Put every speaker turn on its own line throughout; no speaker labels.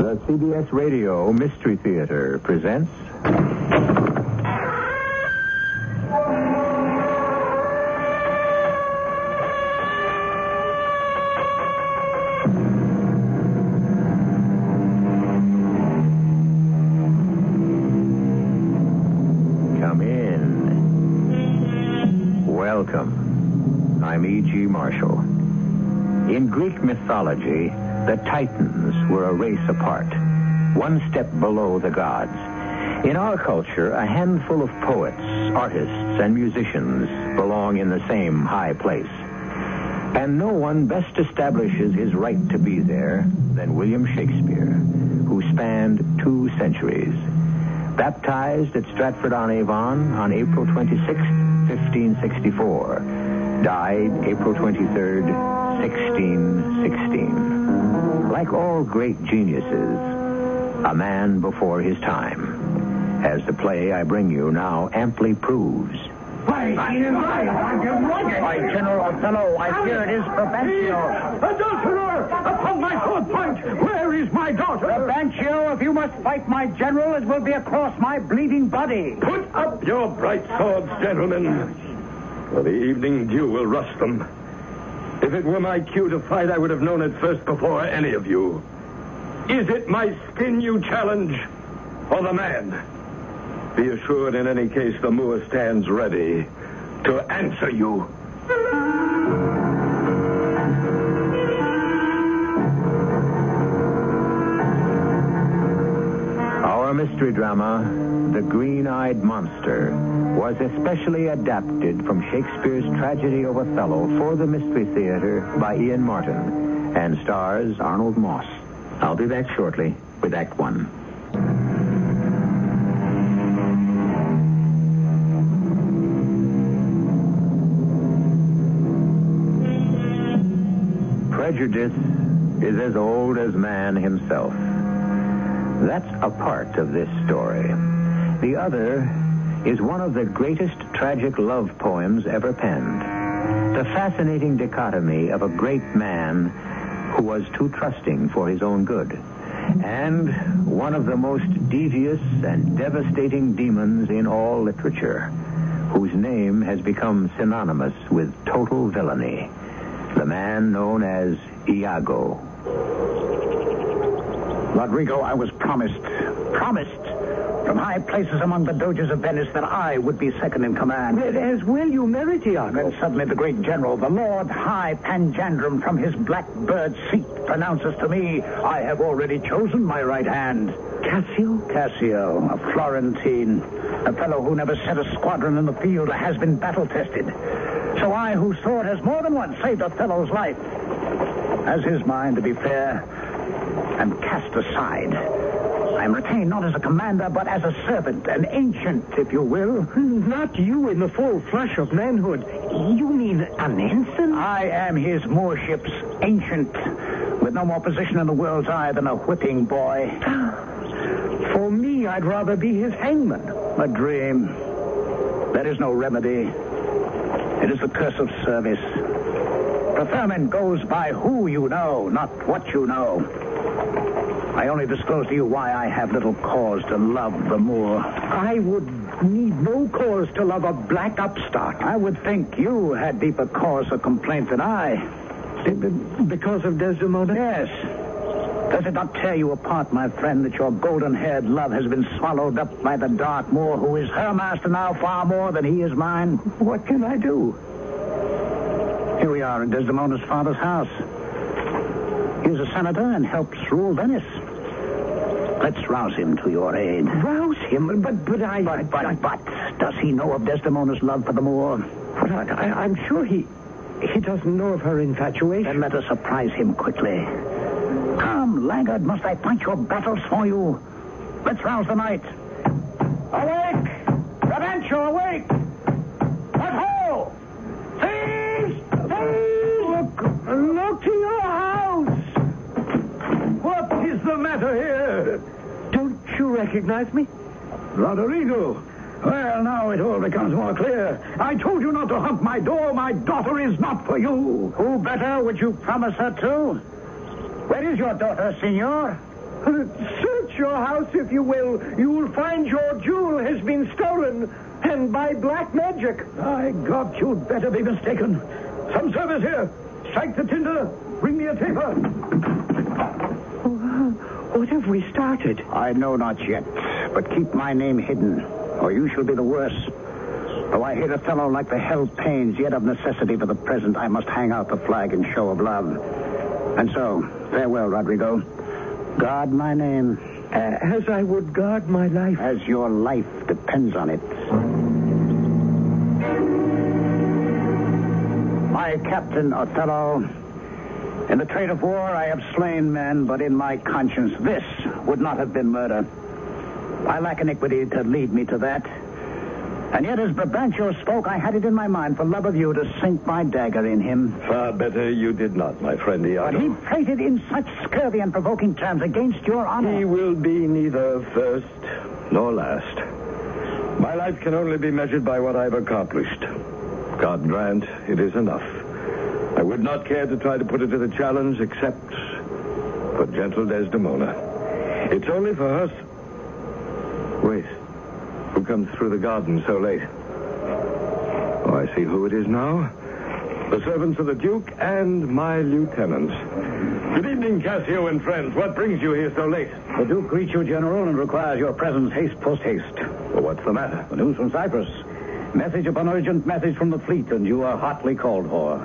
The CBS Radio Mystery Theater presents... Come in. Welcome. I'm E.G. Marshall. In Greek mythology, the Titans were a race apart, one step below the gods. In our culture, a handful of poets, artists, and musicians belong in the same high place. And no one best establishes his right to be there than William Shakespeare, who spanned 2 centuries. Baptized at Stratford-on-Avon on April 26, 1564. Died April 23rd, 1616. Like all great geniuses, a man before his time, as the play I bring you now amply proves.
Why, General Othello, I fear it is Provencio.
Adulterer! Upon my sword point, where is my daughter?
Provencio, if you must fight my general, it will be across my bleeding body.
Put up your bright swords, gentlemen, for the evening dew will rust them. If it were my cue to fight, I would have known it first before any of you. Is it my skin you challenge, or the man? Be assured, in any case, the Moor stands ready to answer you.
Our mystery drama, The Green-Eyed Monster, was especially adapted from Shakespeare's tragedy of Othello for the Mystery Theater by Ian Martin and stars Arnold Moss. I'll be back shortly with Act 1. Prejudice is as old as man himself. That's a part of this story. The other is one of the greatest tragic love poems ever penned. The fascinating dichotomy of a great man who was too trusting for his own good, and one of the most devious and devastating demons in all literature, whose name has become synonymous with total villainy. The man known as Iago.
Rodrigo, I was promised from high places among the doges of Venice that I would be second in command.
As will you merit, Iago.
Then suddenly the great general, the Lord High Panjandrum, from his blackbird seat pronounces to me, I have already chosen my right hand.
Cassio?
Cassio, a Florentine, a fellow who never set a squadron in the field or has been battle-tested. So I, whose sword has more than once saved Othello's life, as his mind, to be fair, am cast aside. I am retained not as a commander, but as a servant, an ancient, if you will.
Not you in the full flush of manhood. You mean an ensign?
I am his moorship's ancient, with no more position in the world's eye than a whipping boy.
For me, I'd rather be his hangman.
A dream. There is no remedy. It is the curse of service. Preferment goes by who you know, not what you know. I only disclose to you why I have little cause to love the Moor.
I would need no cause to love a black upstart.
I would think you had deeper cause of complaint than I.
Because of Desdemona?
Yes. Does it not tear you apart, my friend, that your golden-haired love has been swallowed up by the dark Moor, who is her master now far more than he is mine?
What can I do?
Here we are in Desdemona's father's house. He is a senator and helps rule Venice. Let's rouse him to your aid.
Rouse him? But
does he know of Desdemona's love for the Moor?
But I'm sure he doesn't know of her infatuation.
Then let us surprise him quickly. Come, laggard, must I fight your battles for you? Let's rouse the knight. Awake! Provencio, awake! What ho! Thieves!
Look to your house! What is the matter here?
Don't you recognize me?
Rodrigo. Well, now it all becomes more clear. I told you not to hunt my door. My daughter is not for you.
Who better would you promise her to? Where is your daughter, senor?
Search your house, if you will. You will find your jewel has been stolen, and by black magic.
My God, you'd better be mistaken. Some service here. Strike the tinder. Bring me a taper.
What have we started?
I know not yet, but keep my name hidden, or you shall be the worse. Though I hate Othello like the hell pains, yet of necessity for the present I must hang out the flag in show of love. And so, farewell, Rodrigo. Guard my name.
As I would guard my life.
As your life depends on it. My captain, Othello. In the trade of war, I have slain men, but in my conscience, this would not have been murder. I lack iniquity to lead me to that. And yet, as Brabantio spoke, I had it in my mind, for love of you, to sink my dagger in him.
Far better you did not, my friend Iago.
But he prated in such scurvy and provoking terms against your honor.
He will be neither first nor last. My life can only be measured by what I've accomplished. God grant it is enough. I would not care to try to put it to the challenge, except for gentle Desdemona. It's only for her... Wait. Who comes through the garden so late? Oh, I see who it is now. The servants of the Duke and my lieutenants. Good evening, Cassio and friends. What brings you here so late?
The Duke greets you, General, and requires your presence haste post haste.
Well, what's the matter?
The news from Cyprus. Message upon urgent message from the fleet, and you are hotly called for.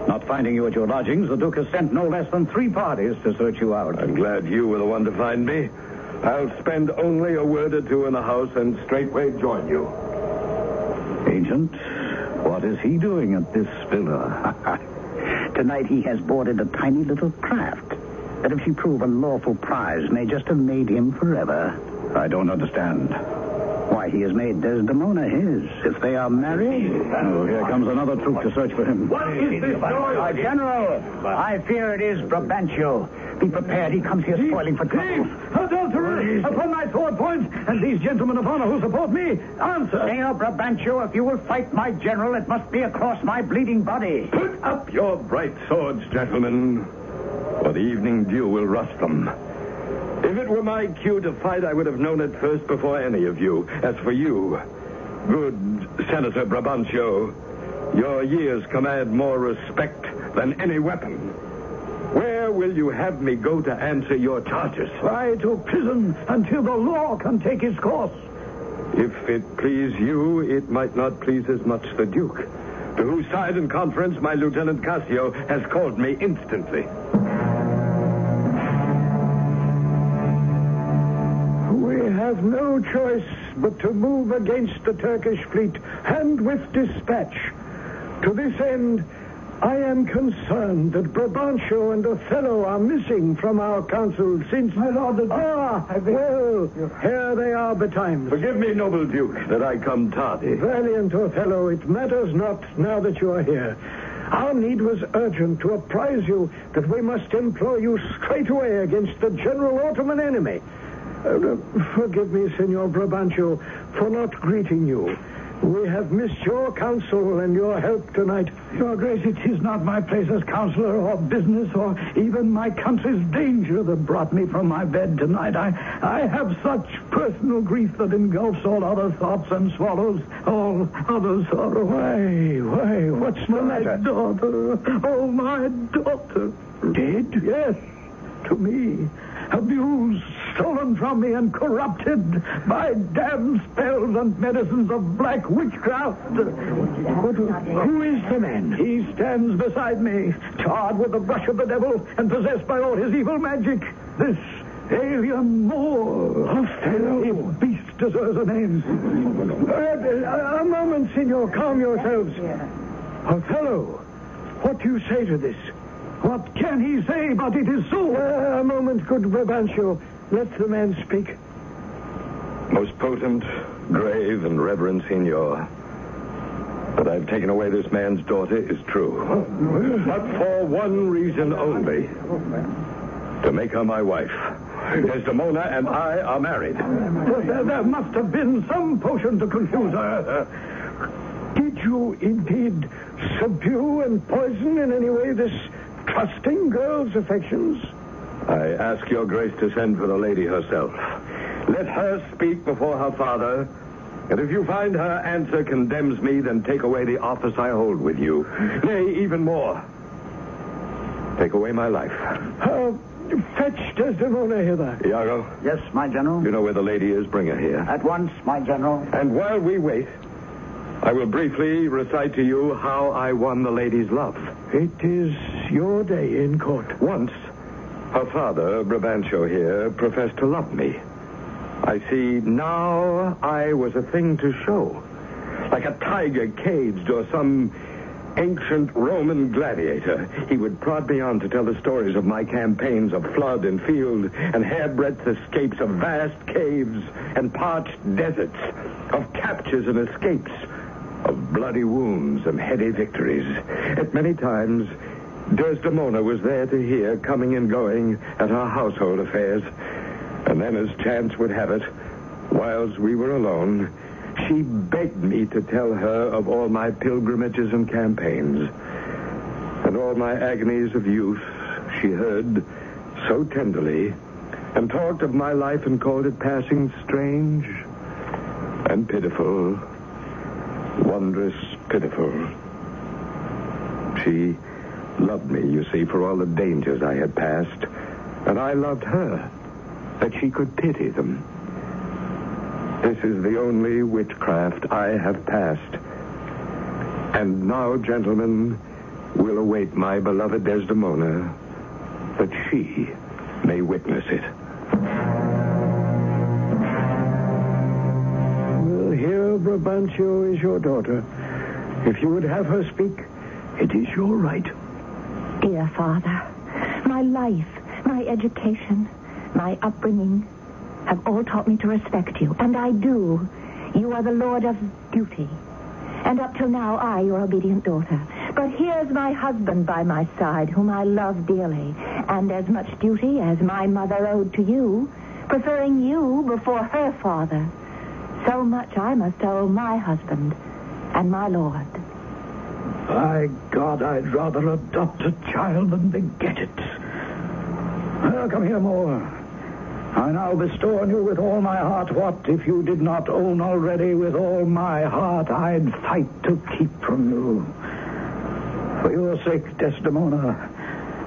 Not finding you at your lodgings, the Duke has sent no less than 3 parties to search you out.
I'm glad you were the one to find me. I'll spend only a word or two in the house and straightway join you.
Agent, what is he doing at this villa? Tonight he has boarded a tiny little craft that, if she prove a lawful prize, may just have made him forever. I don't understand. Why, he has made Desdemona his. If they are married... Oh, here comes another troop to search for him.
What is this noise?
General, I fear it is Brabantio. Be prepared. He comes here spoiling for trouble.
Adulterers! Upon my sword point, and these gentlemen of honor who support me, answer!
Senor Brabantio, if you will fight my general, it must be across my bleeding body.
Put up your bright swords, gentlemen, or the evening dew will rust them. If it were my cue to fight, I would have known it first before any of you. As for you, good Senator Brabantio, your years command more respect than any weapon. Where will you have me go to answer your charges?
Why, to prison until the law can take its course.
If it please you, it might not please as much the Duke, to whose side in conference my Lieutenant Cassio has called me instantly.
We have no choice but to move against the Turkish fleet, and with dispatch. To this end, I am concerned that Brabantio and Othello are missing from our council since... My lord, here they are betimes.
Forgive me, noble Duke, that I come tardy.
Valiant Othello, it matters not now that you are here. Our need was urgent to apprise you that we must employ you straight away against the general Ottoman enemy. Forgive me, Senor Brabantio, for not greeting you. We have missed your counsel and your help tonight.
Your Grace, it is not my place as counselor or business or even my country's danger that brought me from my bed tonight. I have such personal grief that engulfs all other thoughts and swallows all other sorrow.
Why, what's the matter?
My daughter, oh, my daughter.
Dead?
Yes, to me. Abused, stolen from me, and corrupted by damned spells and medicines of black witchcraft.
Who is the man?
He stands beside me, charred with the brush of the devil and possessed by all his evil magic. This alien Moor.
Othello.
If beast deserves a name.
A moment, Signor. Calm yourselves. Othello, what do you say to this?
What can he say, but it is so?
A moment, good Brabantio. Let the man speak.
Most potent, grave, and reverend Signor, that I've taken away this man's daughter is true. But for one reason only. To make her my wife. Desdemona and I are married.
There must have been some potion to confuse her.
Did you indeed subdue and poison in any way this trusting girl's affections?
I ask your grace to send for the lady herself. Let her speak before her father, and if you find her answer condemns me, then take away the office I hold with you. Nay, even more. Take away my life.
Fetch Desdemona hither.
Iago?
Yes, my general.
You know where the lady is. Bring her here.
At once, my general.
And while we wait, I will briefly recite to you how I won the lady's love.
It is your day in court.
Once, her father, Brabantio here, professed to love me. I see now I was a thing to show. Like a tiger caged or some ancient Roman gladiator, he would prod me on to tell the stories of my campaigns of flood and field and hairbreadth escapes of vast caves and parched deserts, of captures and escapes, of bloody wounds and heady victories. At many times, Desdemona was there to hear, coming and going at our household affairs. And then, as chance would have it, whilst we were alone, she begged me to tell her of all my pilgrimages and campaigns. And all my agonies of youth she heard so tenderly, and talked of my life and called it passing strange and pitiful, wondrous pitiful. She loved me, you see, for all the dangers I had passed, and I loved her, that she could pity them. This is the only witchcraft I have passed. And now, gentlemen, will await my beloved Desdemona, that she may witness it.
Well, here, Brabantio, is your daughter. If you would have her speak, it is your right.
Dear Father, my life, my education, my upbringing have all taught me to respect you, and I do. You are the Lord of duty, and up till now, I, your obedient daughter. But here's my husband by my side, whom I love dearly, and as much duty as my mother owed to you, preferring you before her father. So much I must owe my husband and my Lord.
By God, I'd rather adopt a child than beget it. Well, come here, Moore. I now bestow on you with all my heart what, if you did not own already, with all my heart I'd fight to keep from you. For your sake, Desdemona,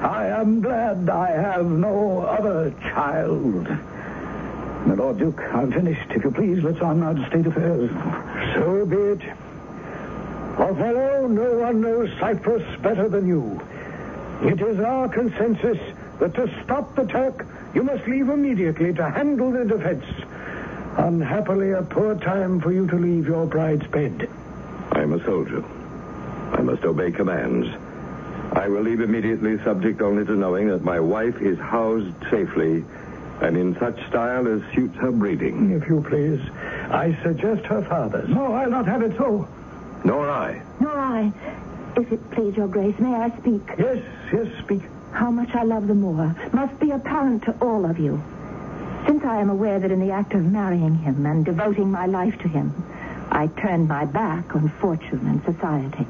I am glad I have no other child. My Lord Duke, I'm finished. If you please, let's on now to state affairs.
So be it. Othello, no one knows Cyprus better than you. It is our consensus that to stop the Turk, you must leave immediately to handle the defense. Unhappily, a poor time for you to leave your bride's bed.
I am a soldier. I must obey commands. I will leave immediately, subject only to knowing that my wife is housed safely and in such style as suits her breeding.
If you please, I suggest her father's.
No, I'll not have it so.
Nor I.
Nor I. If it please your grace, may I speak?
Yes, speak.
How much I love the Moor must be apparent to all of you. Since I am aware that in the act of marrying him and devoting my life to him, I turned my back on fortune and society.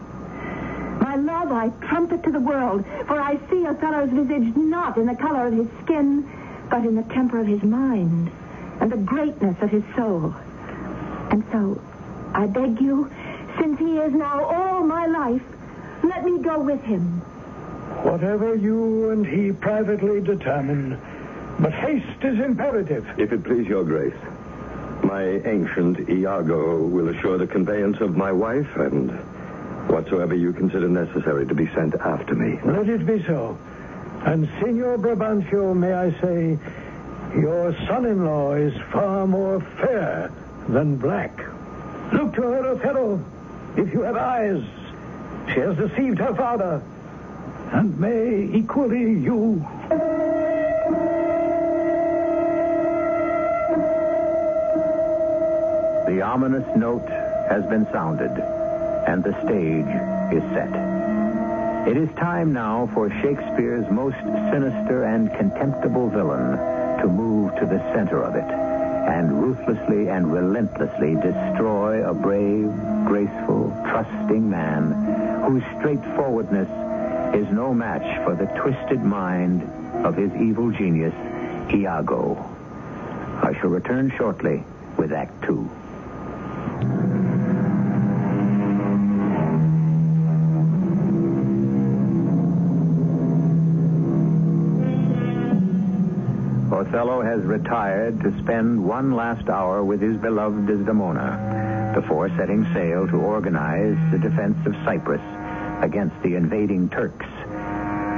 My love I trumpet to the world, for I see Othello's visage not in the color of his skin, but in the temper of his mind and the greatness of his soul. And so, I beg you, since he is now all my life, let me go with him.
Whatever you and he privately determine, but haste is imperative.
If it please your grace, my ancient Iago will assure the conveyance of my wife and whatsoever you consider necessary to be sent after me.
Let it be so. And Signor Brabantio, may I say, your son-in-law is far more fair than black. Look to her, Othello, if you have eyes. She has deceived her father, and may equally you.
The ominous note has been sounded, and the stage is set. It is time now for Shakespeare's most sinister and contemptible villain to move to the center of it and ruthlessly and relentlessly destroy a brave, graceful, trusting man whose straightforwardness is no match for the twisted mind of his evil genius, Iago. I shall return shortly with Act 2. Othello has retired to spend one last hour with his beloved Desdemona before setting sail to organize the defense of Cyprus against the invading Turks.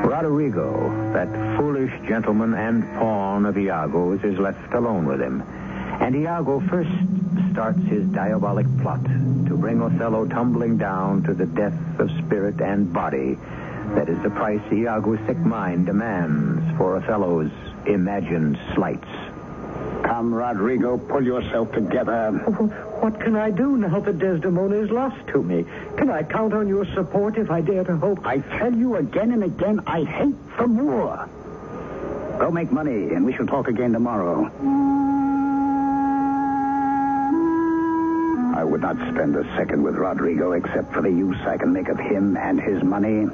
Roderigo, that foolish gentleman and pawn of Iago's, is left alone with him. And Iago first starts his diabolic plot to bring Othello tumbling down to the death of spirit and body. That is the price Iago's sick mind demands for Othello's imagined slights.
Come, Roderigo, pull yourself together.
What can I do now that Desdemona is lost to me? Can I count on your support if I dare to hope?
I tell you again and again, I hate the Moor. Go make money, and we shall talk again tomorrow. I would not spend a second with Roderigo except for the use I can make of him and his money.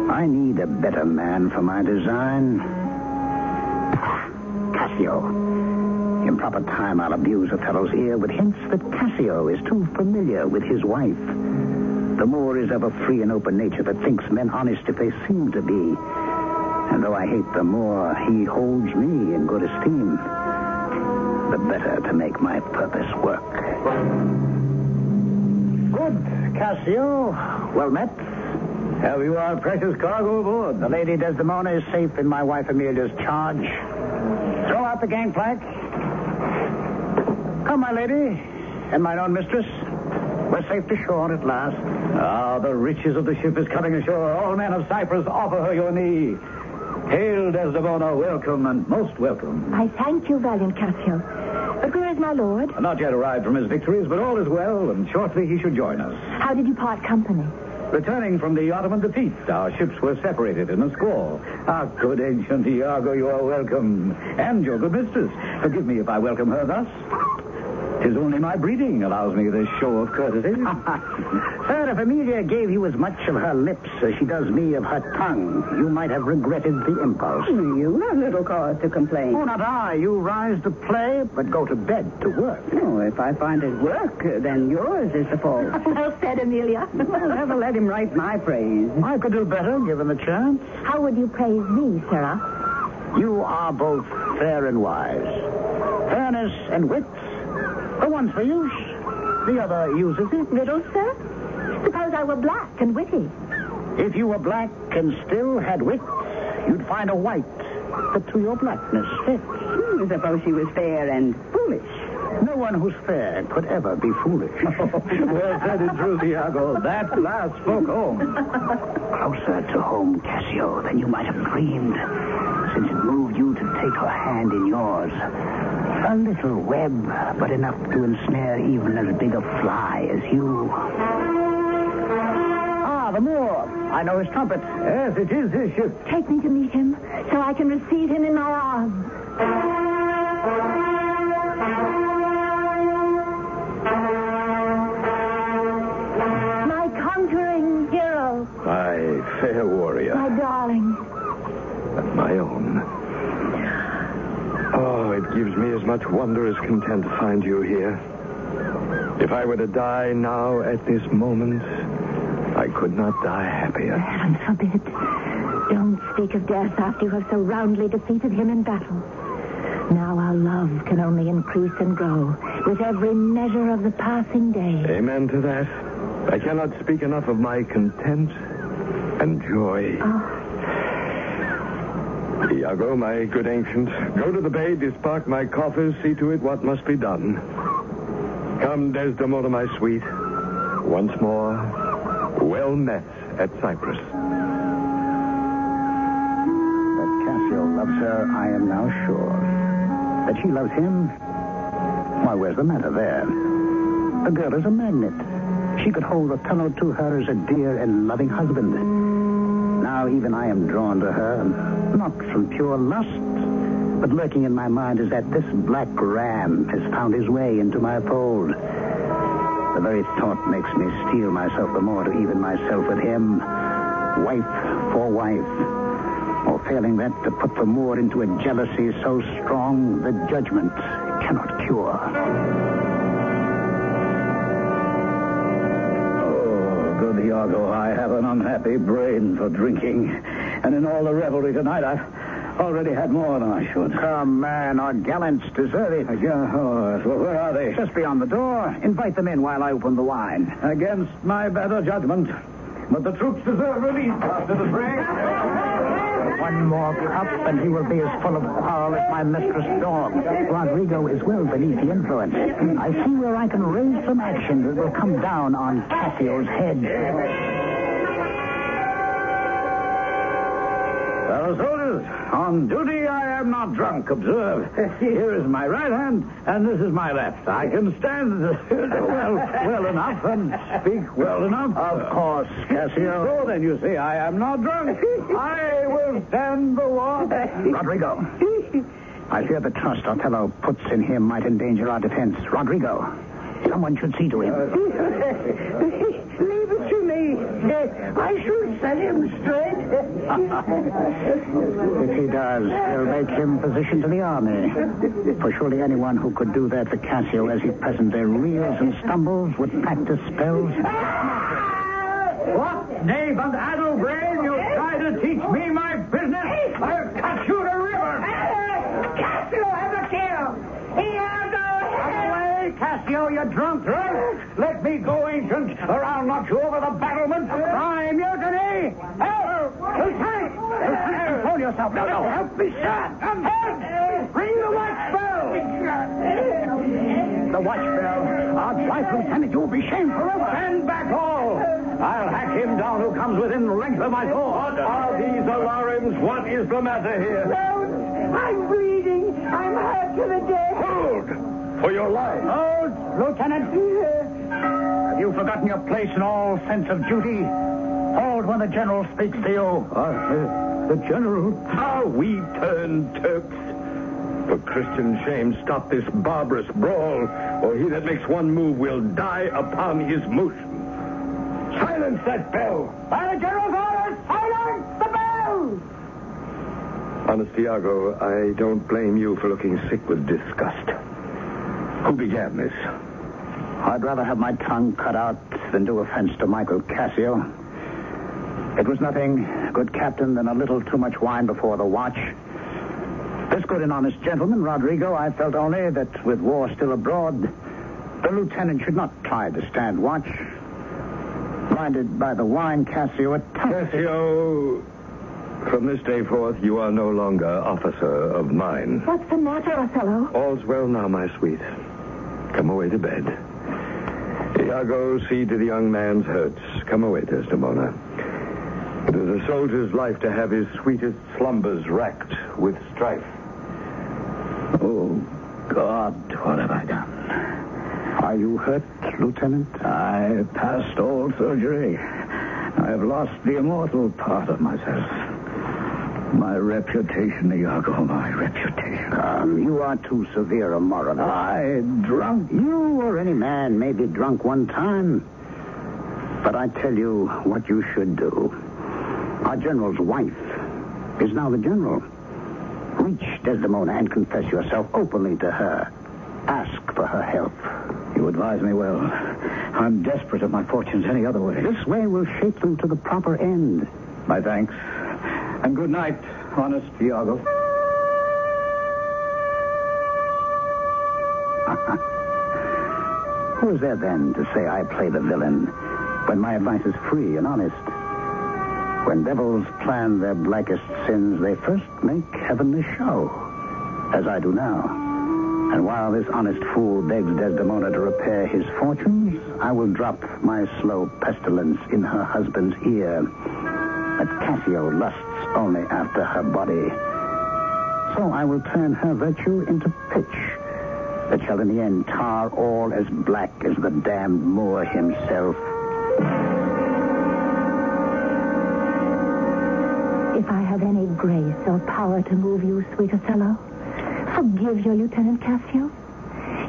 I need a better man for my design. Cassio. In proper time, I'll abuse Othello's ear with hints that Cassio is too familiar with his wife. The Moor is of a free and open nature that thinks men honest if they seem to be. And though I hate the Moor, he holds me in good esteem. The better to make my purpose work. Good, Cassio. Well met. Have you our precious cargo aboard? The Lady Desdemona is safe in my wife Amelia's charge. Throw out the gangplank. Come, my lady, and mine own mistress. We're safe to shore at last. Ah, the riches of the ship is coming ashore. All men of Cyprus, offer her your knee. Hail, Desdemona, welcome and most welcome.
I thank you, valiant Cassio. But where is my lord?
Not yet arrived from his victories, but all is well, and shortly he should join us.
How did you part company?
Returning from the Ottoman defeat, our ships were separated in a squall. Our good ancient Iago, you are welcome. And your good mistress. Forgive me if I welcome her thus. 'Tis only my breeding allows me this show of courtesy. Sir, if Amelia gave you as much of her lips as she does me of her tongue, you might have regretted the impulse.
You have little cause to complain.
Oh, not I. You rise to play, but go to bed to work.
Oh, if I find it work, then yours is the fault.
Well said, Amelia.
Well, never let him write my praise.
I could do better, given the chance.
How would you praise me, sirrah?
You are both fair and wise. Fairness and wit. The one's for use, the other uses it.
Riddle, sir? Suppose I were black and witty.
If you were black and still had wit, you'd find a white that to your blackness fits.
Suppose she was fair and foolish.
No one who's fair could ever be foolish. Well said in truth, Iago. That last spoke home. Closer to home, Cassio, than you might have dreamed, since it moved you to take her hand in yours. A little web, but enough to ensnare even as big a fly as you. Ah, the Moor. I know his trumpet. Yes, it is his ship.
Take me to meet him, so I can receive him in my arms. My conquering hero.
My fair warrior.
My darling.
And my own. Oh, it gives me as much wonder as content to find you here. If I were to die now at this moment, I could not die happier.
Heaven forbid. Don't speak of death after you have so roundly defeated him in battle. Now our love can only increase and grow with every measure of the passing day.
Amen to that. I cannot speak enough of my content and joy.
Oh.
Iago, my good ancient, go to the bay, dispark my coffers, see to it what must be done. Come, Desdemona, my sweet. Once more, well met at Cyprus.
That Cassio loves her, I am now sure. That she loves him? Why, where's the matter there? The girl is a magnet. She could hold Othello to her as a dear and loving husband. Now even I am drawn to her, not from pure lust, but lurking in my mind is that this black ram has found his way into my fold. The very thought makes me steel myself the more to even myself with him. Wife for wife. Oh, failing that, to put the Moor into a jealousy so strong the judgment cannot cure. Oh, good Iago, I have an unhappy brain for drinking. And in all the revelry tonight, I've already had more than I should. Come, man, our gallants deserve it. Well, where are they? Just beyond the door. Invite them in while I open the wine. Against my better judgment. But the troops deserve relief after the break. One more cup, and he will be as full of quarrel as my mistress' dog. Rodrigo is well beneath the influence. I see where I can raise some action that will come down on Cassio's head. Fellow soldiers, on duty I am not drunk, observe. Here is my right hand, and this is my left. I can stand well enough and speak well enough. Of course, Cassio. So then you see I am not drunk. I will stand the watch. Rodrigo, I fear the trust Othello puts in him might endanger our defense. Rodrigo, someone should see to him.
Leave it to me. I should set him straight.
If he does, he'll make him physician to the army. For surely anyone who could do that for Cassio as he presently reels and stumbles would practice spells. What, knave and addle-brain? You try to teach me my business? I'll cut you to river.
Cassio has a kill. He has a
Away, Cassio, you drunk drunk. Let me go, ancient, or I'll knock you over the battlement. Crime, mutiny. Help! Lieutenant! Control yourself. No, help me, sir. Help! Bring the watch bell. The watch bell. Our wife, Lieutenant, you will be shamed forever. Stand back, all. I'll hack him down who comes within length of my sword.
What are these alarms? What is the matter here?
No, I'm bleeding. I'm hurt to the death.
Hold! For your life.
Hold, Lieutenant. Have you forgotten your place in all sense of duty? Hold when the general speaks to you.
The general? How we turn Turks. For Christian shame, stop this barbarous brawl, or he that makes one move will die upon his motion. Silence that bell!
By the general's orders, silence the bell!
Honest Iago, I don't blame you for looking sick with disgust. Who began this?
I'd rather have my tongue cut out than do offense to Michael Cassio. It was nothing, good captain, than a little too much wine before the watch. This good and honest gentleman, Rodrigo, I felt only that with war still abroad, the lieutenant should not try to stand watch. Blinded by the wine, Cassio
Cassio, from this day forth, you are no longer officer of mine.
What's the matter, Othello?
All's well now, my sweet. Come away to bed. Iago, see to the young man's hurts. Come away, Desdemona. It is a soldier's life to have his sweetest slumbers racked with strife.
Oh, God, what have I done? Are you hurt, Lieutenant? I passed all surgery. I have lost the immortal part of myself. My reputation, Iago, my reputation. You are too severe a moralist. I drunk? You or any man may be drunk one time. But I tell you what you should do. Our general's wife is now the general. Reach Desdemona and confess yourself openly to her. Ask for her help. You advise me well. I'm desperate if my fortune's any other way. This way will shape them to the proper end. My thanks. And good night, honest Iago. Who is there then to say I play the villain when my advice is free and honest? When devils plan their blackest sins, they first make heavenly show, as I do now. And while this honest fool begs Desdemona to repair his fortunes, I will drop my slow pestilence in her husband's ear. But Cassio lusts only after her body. So I will turn her virtue into pitch, that shall in the end tar all as black as the damned Moor himself.
If I have any grace or power to move you, sweet Othello, forgive your Lieutenant Cassio.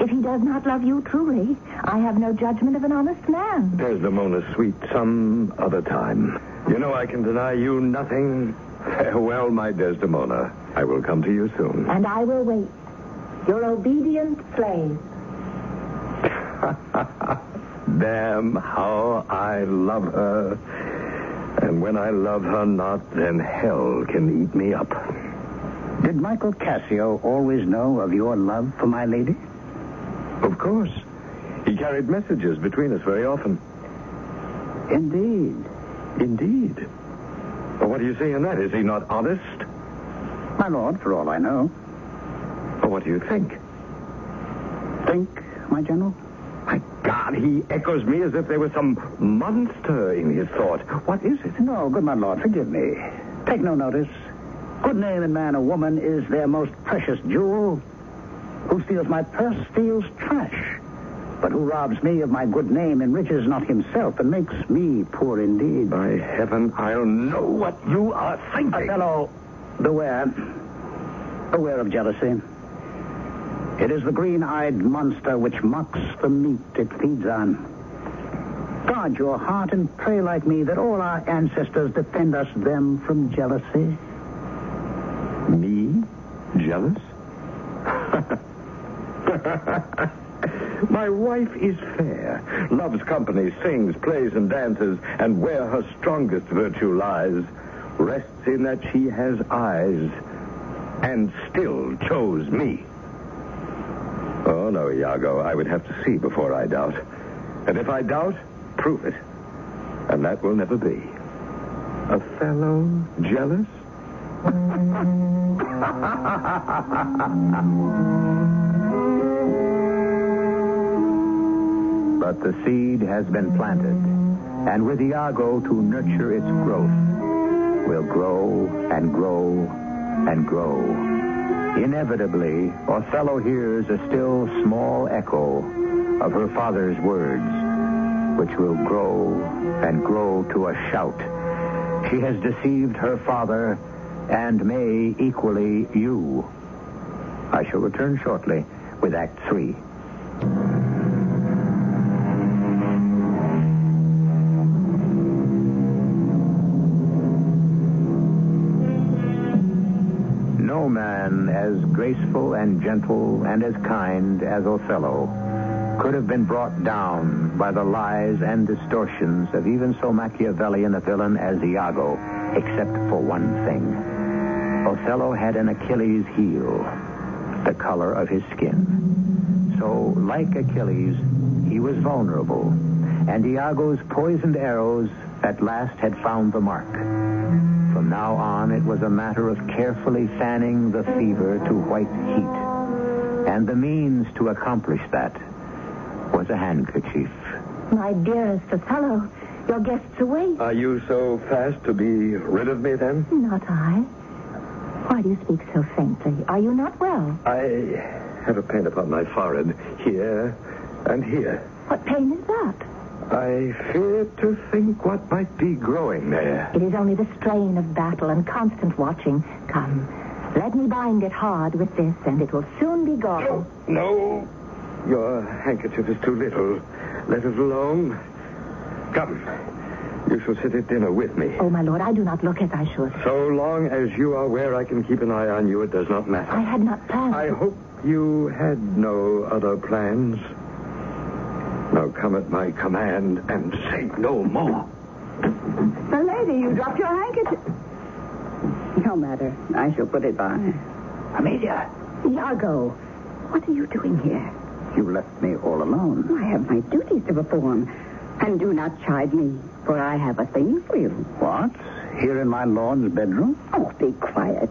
If he does not love you truly, I have no judgment of an honest man.
Desdemona, sweet, some other time. You know I can deny you nothing. Farewell, my Desdemona. I will come to you soon.
And I will wait. Your obedient slave.
Damn, how I love her. And when I love her not, then hell can eat me up.
Did Michael Cassio always know of your love for my lady?
Of course. He carried messages between us very often.
Indeed.
Indeed. Well, what do you say in that? Is he not honest?
My lord, for all I know.
Well, what do you think?
Think, my general?
My God, he echoes me as if there was some monster in his thought. What is it?
No, good my lord, forgive me. Take no notice. Good name in man or woman is their most precious jewel. Who steals my purse steals trash. But who robs me of my good name enriches not himself and makes me poor indeed.
By heaven, I'll know what you are thinking.
Othello, beware. Beware of jealousy. It is the green-eyed monster which mocks the meat it feeds on. Guard your heart and pray like me that all our ancestors defend us them from jealousy.
Me? Jealous? My wife is fair, loves company, sings, plays, and dances, and where her strongest virtue lies, rests in that she has eyes, and still chose me. Oh, no, Iago, I would have to see before I doubt. And if I doubt, prove it. And that will never be. Othello jealous?
But the seed has been planted, and with Iago to nurture its growth, will grow and grow and grow. Inevitably, Othello hears a still small echo of her father's words, which will grow and grow to a shout. She has deceived her father and may equally you. I shall return shortly with Act 3. No man as graceful and gentle and as kind as Othello could have been brought down by the lies and distortions of even so Machiavellian a villain as Iago, except for one thing. Othello had an Achilles heel, the color of his skin. So, like Achilles, he was vulnerable, and Iago's poisoned arrows at last had found the mark. From now on, it was a matter of carefully fanning the fever to white heat. And the means to accomplish that was a handkerchief.
My dearest Othello, your guests await.
Are you so fast to be rid of me, then?
Not I. Why do you speak so faintly? Are you not well?
I have a pain upon my forehead, here and here.
What pain is that?
I fear to think what might be growing there.
It is only the strain of battle and constant watching. Come, let me bind it hard with this, and it will soon be gone.
No. Your handkerchief is too little. Let it alone. Come. You shall sit at dinner with me.
Oh, my lord, I do not look as I should.
So long as you are where I can keep an eye on you, it does not matter.
I had not planned.
I hope you had no other plans. Now come at my command and say no more.
The lady, you dropped your handkerchief. No matter. I shall put it by.
Amelia,
Iago, what are you doing here?
you left me all alone.
I have my duties to perform. And do not chide me, for I have a thing for you.
What? Here in my lord's bedroom?
Oh, be quiet.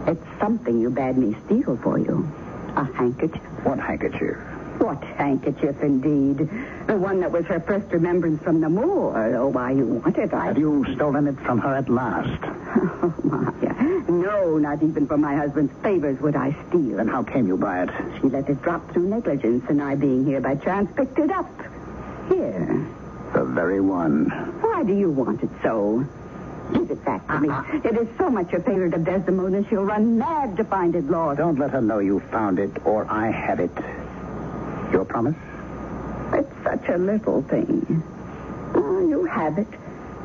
It's something you bade me steal for you. A handkerchief.
What handkerchief?
What handkerchief, indeed? The one that was her first remembrance from the moor. Oh, why you want it,
Have you stolen it from her at last?
Oh, Maya. No, not even for my husband's favors would I steal.
Then how came you by it?
She let it drop through negligence, and I, being here by chance, picked it up. Here.
The very one.
Why do you want it so? Give it back to me. It is so much a favorite of Desdemona's, she'll run mad to find it lost.
Don't let her know you found it, or I had it. Your promise?
It's such a little thing. Oh, you have it.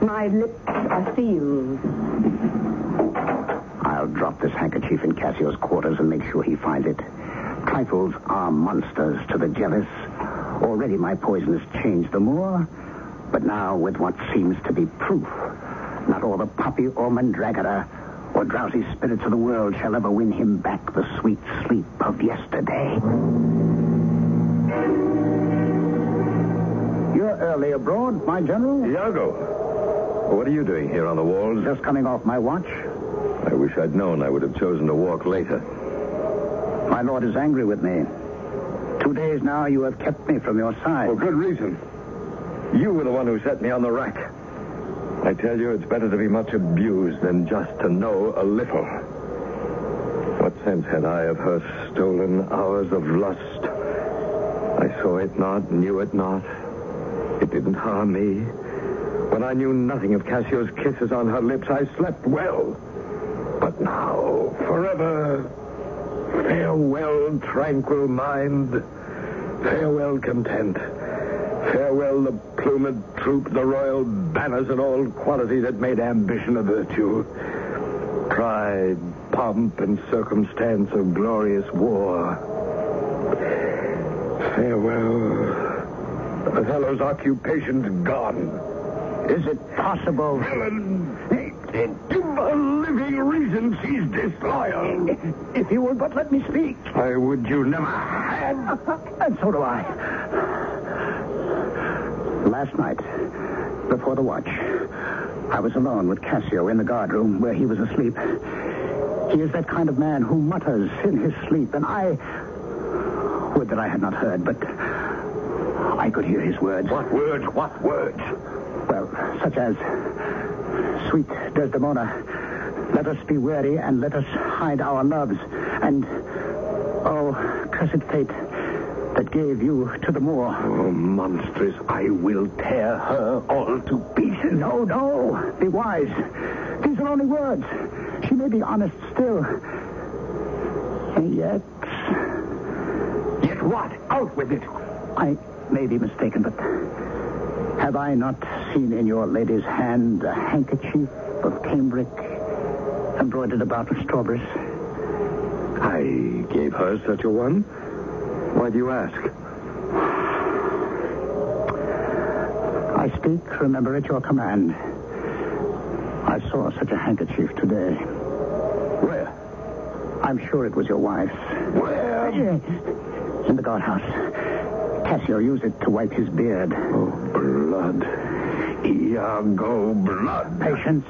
My lips are sealed.
drop this handkerchief in Cassio's quarters and make sure he finds it. Trifles are monsters to the jealous. Already my poison has changed the Moor, but now with what seems to be proof, not all the puppy or mandragora or drowsy spirits of the world shall ever win him back the sweet sleep of yesterday. You're early abroad, my general.
Iago, what are you doing here on the walls?
Just coming off my watch.
I wish I'd known I would have chosen to walk later.
My lord is angry with me. 2 days now you have kept me from your side.
For good reason. You were the one who set me on the rack. I tell you, it's better to be much abused than just to know a little. What sense had I of her stolen hours of lust? I saw it not, knew it not. It didn't harm me. When I knew nothing of Cassio's kisses on her lips, I slept well. But now, forever, farewell, tranquil mind. Farewell, content. Farewell, the plumed troop, the royal banners, and all quality that made ambition a virtue. Pride, pomp, and circumstance of glorious war. Farewell. Othello's occupation's gone.
Is it possible?
Villain! Give a living reason she's disloyal.
If you would but let me speak.
I would you never had.
And so do I. Last night, before the watch, I was alone with Cassio in the guardroom where he was asleep. He is that kind of man who mutters in his sleep, and I... Would that I had not heard, but I could hear his words.
What words? What words?
Well, such as, sweet Desdemona, let us be wary and let us hide our loves. And, oh, cursed fate that gave you to the Moor.
Oh, monstrous, I will tear her all to pieces.
No, no, be wise. These are only words. She may be honest still. Yet...
Yet what? Out with it.
I may be mistaken, but have I not seen in your lady's hand a handkerchief of cambric embroidered about with strawberries?
I gave her such a one. Why do you ask?
I speak, remember, at your command. I saw such a handkerchief today.
Where?
I'm sure it was your wife's.
Where?
In the guardhouse. Cassio used it to wipe his beard.
Oh, blood. Iago, blood.
Patience.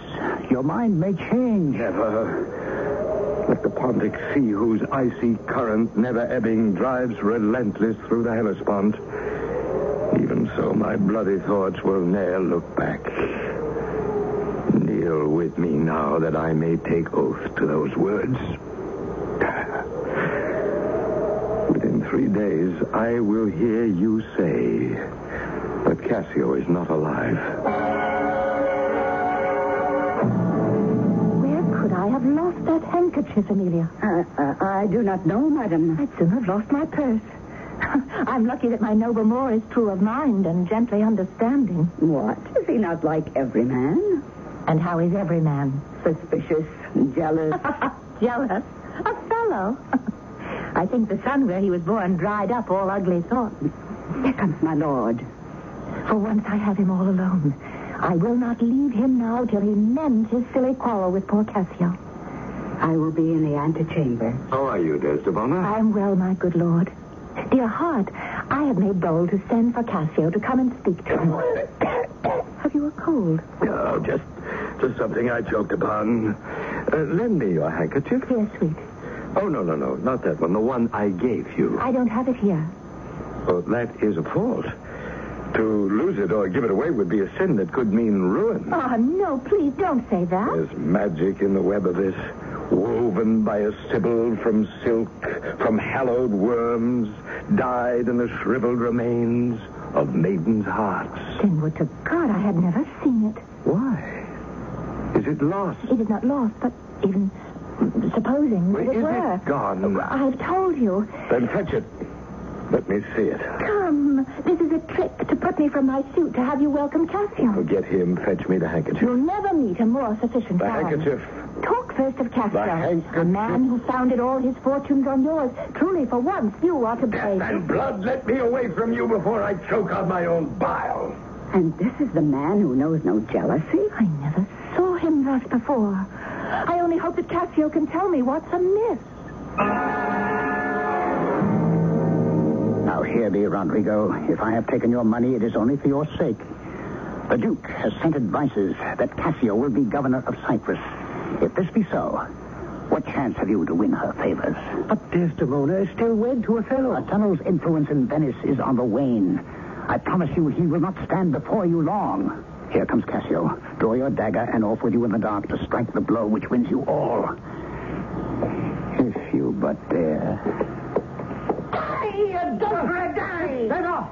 Your mind may change.
Never. Like the Pontic Sea, whose icy current, never ebbing, drives relentless through the Hellespont. Even so, my bloody thoughts will ne'er look back. Kneel with me now that I may take oath to those words. Within 3 days, I will hear you say that Cassio is not alive.
Where could I have lost that handkerchief, Amelia?
I do not know, madam.
I'd soon have lost my purse. I'm lucky that my noble Moor is true of mind and gently understanding.
What? Is he not like every man?
And how is every man?
Suspicious, jealous.
Jealous? A fellow? I think the sun where he was born dried up all ugly thoughts.
Here comes my lord.
For once I have him all alone. I will not leave him now till he mends his silly quarrel with poor Cassio.
I will be in the antechamber.
How are you, Desdemona?
I am well, my good lord. Dear heart, I have made bold to send for Cassio to come and speak to him. Have you a cold?
No, just something I choked upon. Lend me your handkerchief.
Here, sweet.
Oh, no, not that one. The one I gave you.
I don't have it here.
Oh, that is a fault. To lose it or give it away would be a sin that could mean ruin.
Oh, no, please don't say that.
There's magic in the web of this, woven by a sibyl from silk, from hallowed worms, dyed in the shriveled remains of maidens' hearts.
Then would to God I had never seen it.
Why? Is it lost?
It is not lost, but even supposing that it
Is
were.
it gone?
I've told you.
Then fetch it. Let me see it.
Come. This is a trick to put me from my suit to have you welcome Cassio.
Forget him. Fetch me the handkerchief.
You'll never meet a more sufficient
The
man.
handkerchief.
Talk first of Castro.
The handkerchief.
A man who founded all his fortunes on yours. Truly, for once, you are to blame.
Death and blood, let me away from you before I choke out my own bile.
And this is the man who knows no jealousy?
I never saw him thus before. I only hope that Cassio can tell me what's amiss.
Now, hear me, Rodrigo. If I have taken your money, it is only for your sake. The Duke has sent advices that Cassio will be governor of Cyprus. If this be so, what chance have you to win her favors?
But Desdemona is still wed to Othello.
Othello's influence in Venice is on the wane. I promise you he will not stand before you long. Here comes Cassio. Draw your dagger and off with you in the dark to strike the blow which wins you all. If you but dare.
Die, adulterer, die! Let off!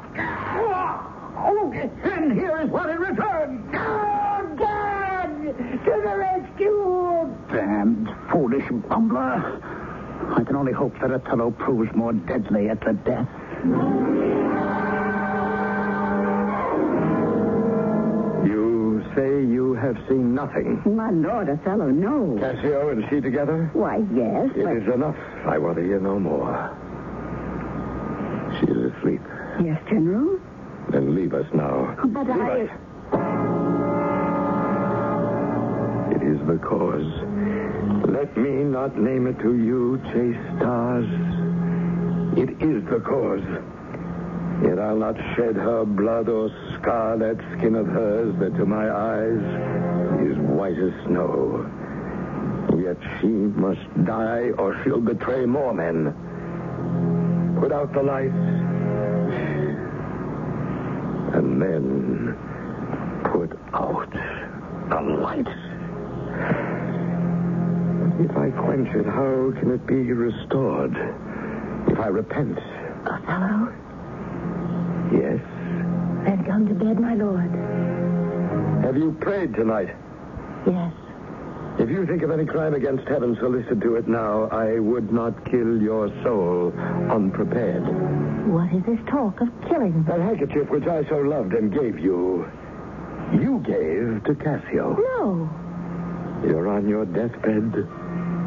Oh, and here is what in return. Oh, God! To the rescue!
Damned foolish bumbler. I can only hope that Othello proves more deadly at the death.
You say you have seen nothing.
My Lord Othello, no.
Cassio and she together?
Why, yes,
It
but...
is enough. I want to hear no more. She is asleep.
Yes, General?
Then leave us now.
But
leave
I...
us. It is the cause. Let me not name it to you, chaste stars. It is the cause. Yet I'll not shed her blood or scar that skin of hers that to my eyes is white as snow. Yet she must die or she'll betray more men. Put out the lights. And then put out the light. If I quench it, how can it be restored? If I repent.
Othello,
Yes.
then come to bed, my lord.
Have you prayed tonight?
Yes.
If you think of any crime against heaven, so listen to it now. I would not kill your soul unprepared.
What is this talk of killing?
That handkerchief which I so loved and gave you, you gave to Cassio.
No.
You're on your deathbed.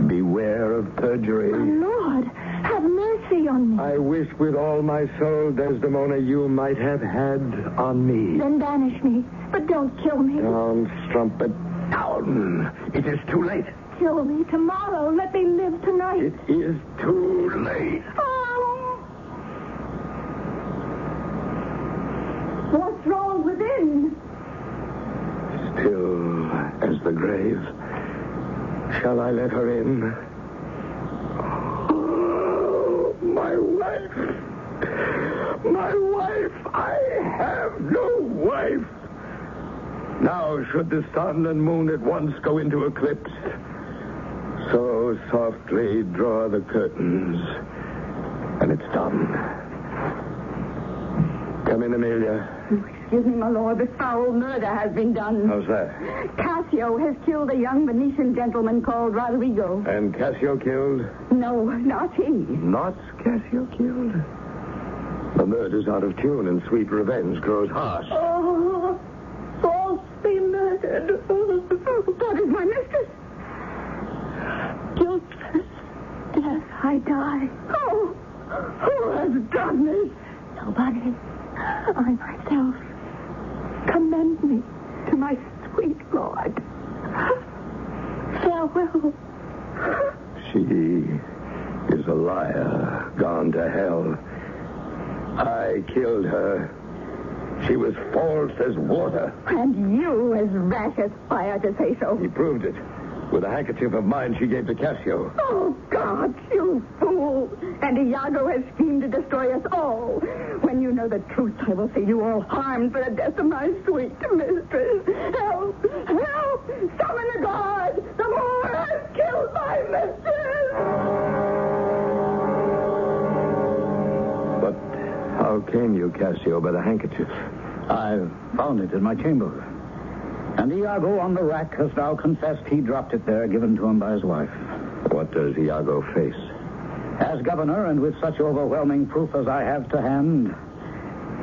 Beware of perjury.
My lord, have mercy on me.
I wish with all my soul, Desdemona, you might have had on me.
Then banish me, but don't kill me.
Down, strumpet, down. It is too late.
Kill me tomorrow. Let me live tonight.
It is too late.
Oh. What's wrong within?
Still as the grave. Shall I let her in? Oh, my wife. My wife. I have no wife. Now should the sun and moon at once go into eclipse, so softly draw the curtains, and it's done. Come in, Amelia.
Excuse me, my lord, but foul murder has been done.
How's that?
Cassio has killed a young Venetian gentleman called Rodrigo.
And Cassio killed?
No, not he.
Not Cassio killed? The murder's out of tune, and sweet revenge grows harsh.
Oh, falsely murdered. That is my mistress.
Guiltless. Death, I die.
Oh, who has done this?
Nobody. I myself. Commend me to my sweet lord. Farewell.
She is a liar, gone to hell. I killed her. She was false as water.
And you as rash as fire to say so.
He proved it. With a handkerchief of mine she gave to Cassio.
Oh, God, you fool. And Iago has schemed to destroy us all. When you know the truth, I will see you all harmed for the death of my sweet mistress. Help! Help! Summon the guard! The Moor has killed my mistress!
But how came you, Cassio, by the handkerchief?
I found it in my chamber. And Iago on the rack has now confessed he dropped it there, given to him by his wife.
What does Iago face?
As governor, and with such overwhelming proof as I have to hand,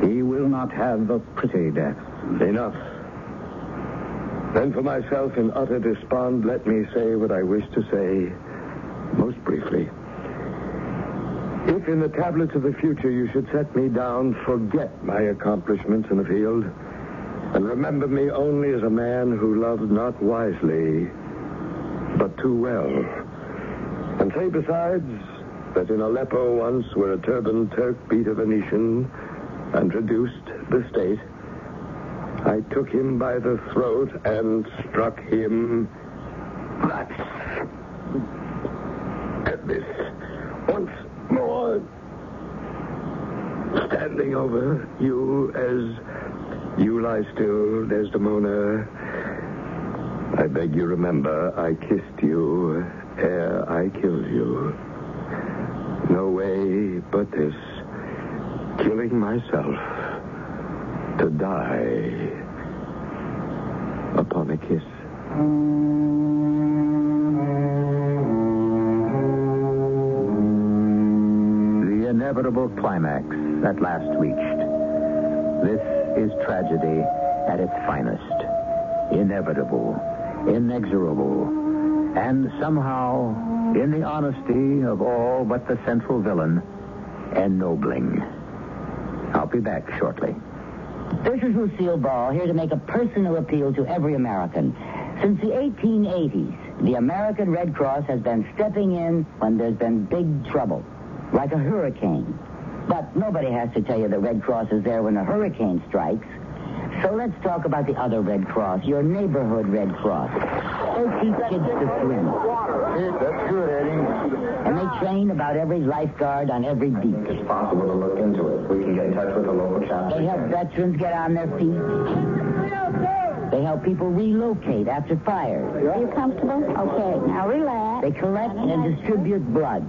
he will not have a pretty death.
Enough. Then for myself, in utter despond, let me say what I wish to say most briefly. If in the tablets of the future you should set me down, forget my accomplishments in the field, and remember me only as a man who loved not wisely, but too well. And say besides that in Aleppo once, where a turbaned Turk beat a Venetian and reduced the state, I took him by the throat and struck him thus. And this once more, standing over you as you lie still, Desdemona, I beg you remember I kissed you ere I killed you. No way but this, killing myself to die upon a kiss.
The inevitable climax at last reached. This is tragedy at its finest. Inevitable, inexorable, and somehow, in the honesty of all but the central villain, ennobling. I'll be back shortly.
This is Lucille Ball, here to make a personal appeal to every American. Since the 1880s, the American Red Cross has been stepping in when there's been big trouble, like a hurricane. But nobody has to tell you the Red Cross is there when a hurricane strikes. So let's talk about the other Red Cross, your neighborhood Red Cross. They teach kids to swim.
That's good, Eddie.
And they train about every lifeguard on every beach.
It's possible to look into it. We can get in touch with the local shop.
They help veterans get on their feet. They help people relocate after fires.
Are you comfortable? Okay, now relax.
They collect and distribute blood.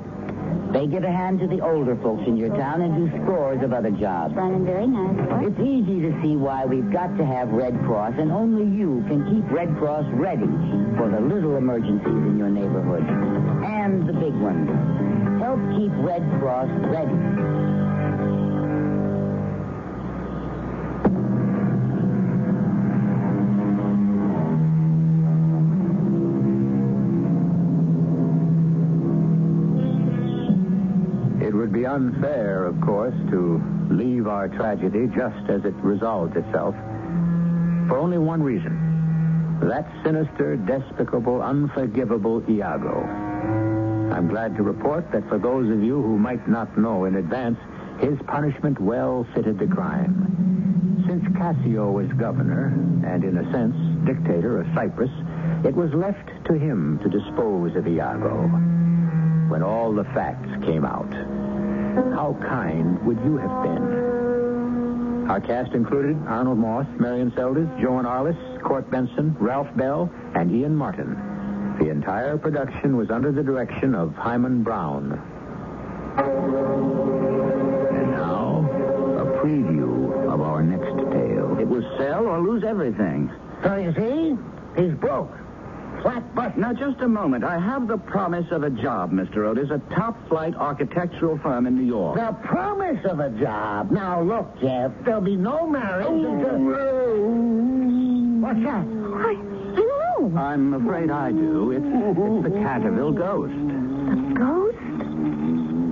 They give a hand to the older folks in your town and do scores of other jobs.
Running very nice.
It's easy to see why we've got to have Red Cross, and only you can keep Red Cross ready for the little emergencies in your neighborhood. And the big ones. Help keep Red Cross ready.
It would be unfair, of course, to leave our tragedy just as it resolved itself, for only one reason. That sinister, despicable, unforgivable Iago. I'm glad to report that for those of you who might not know in advance, his punishment well fitted the crime. Since Cassio was governor, and in a sense, dictator of Cyprus, it was left to him to dispose of Iago. When all the facts came out, how kind would you have been? Our cast included Arnold Moss, Marion Seldes, Joan Arliss, Court Benson, Ralph Bell, and Ian Martin. The entire production was under the direction of Himan Brown. And now, a preview of our next tale.
It was sell or lose everything. So you see, he's broke. Flat butt. Now, just a moment. I have the promise of a job, Mr. Otis, a top-flight architectural firm in New York.
The promise of a job. Now, look, Jeff, there'll be no marriage until... What's that?
Hello.
I'm afraid I do. It's the Canterville ghost.
The ghost?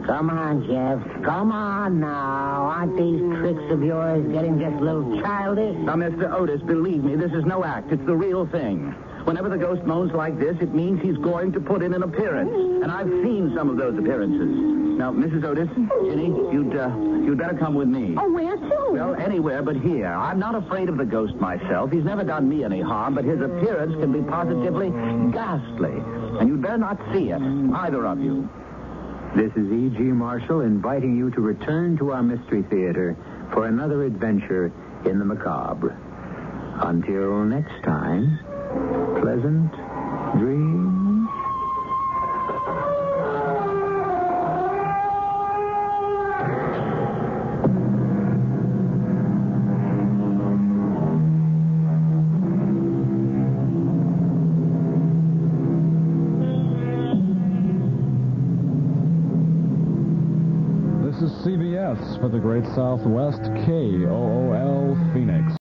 Come on, Jeff. Come on now. Aren't these tricks of yours getting just a little childish?
Now, Mr. Otis, believe me, this is no act. It's the real thing. Whenever the ghost moans like this, it means he's going to put in an appearance. And I've seen some of those appearances. Now, Mrs. Otis, Ginny, you'd better come with me.
Oh, where to?
Well, anywhere but here. I'm not afraid of the ghost myself. He's never done me any harm, but his appearance can be positively ghastly. And you'd better not see it, either of you.
This is E.G. Marshall inviting you to return to our Mystery Theater for another adventure in the macabre. Until next time, pleasant dreams.
This is CBS for the Great Southwest, KOOL Phoenix.